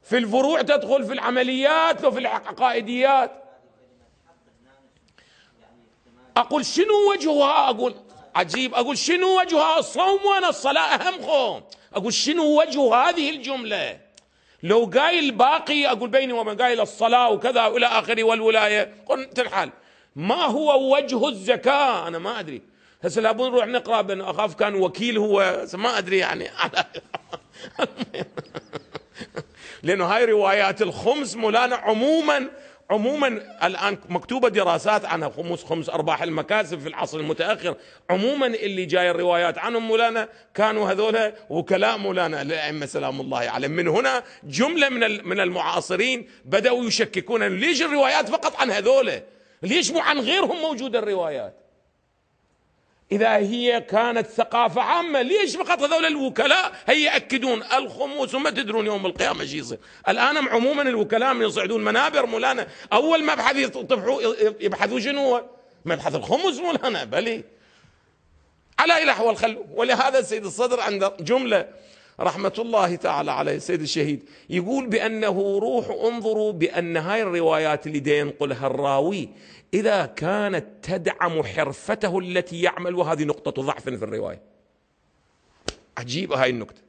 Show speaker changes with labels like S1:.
S1: في الفروع تدخل في العمليات لو في العقائديات. أقول شنو وجهها؟ أقول عجيب، أقول شنو وجهها؟ الصوم وأنا الصلاة أهمكم. أقول شنو وجه هذه الجملة؟ لو قايل باقي أقول بيني وبين قايل الصلاة وكذا وإلى آخره والولاية قلت الحال. ما هو وجه الزكاة؟ أنا ما أدري. هسه لابد نروح نقرأ، بأن أخاف كان وكيل هو، ما أدري يعني. لأنه هاي روايات الخمس مولانا عموما الآن مكتوبة دراسات عنها، خمس أرباح المكاسب في العصر المتأخر. عموما اللي جاي الروايات عنهم مولانا كانوا هذول وكلاء مولانا الأئمة سلام الله عليهم. من هنا جملة من المعاصرين بدأوا يشككون ليش الروايات فقط عن هذول، ليش مو عن غيرهم موجودة الروايات؟ إذا هي كانت ثقافة عامة ليش فقط هذول الوكلاء هي يأكدون الخموس وما تدرون يوم القيامة شو يصير؟ الآن عموما الوكلاء من يصعدون منابر مولانا أول مبحث يبحثوا شنو هو؟ مبحث الخمس مولانا. بلي على أي الأحوال خلوا. ولهذا السيد الصدر عند جملة رحمة الله تعالى عليه السيد الشهيد يقول بأنه روح انظروا بأن هاي الروايات اللي دا ينقلها الراوي إذا كانت تدعم حرفته التي يعمل، وهذه نقطة ضعف في الرواية. عجيبة هاي النقطة.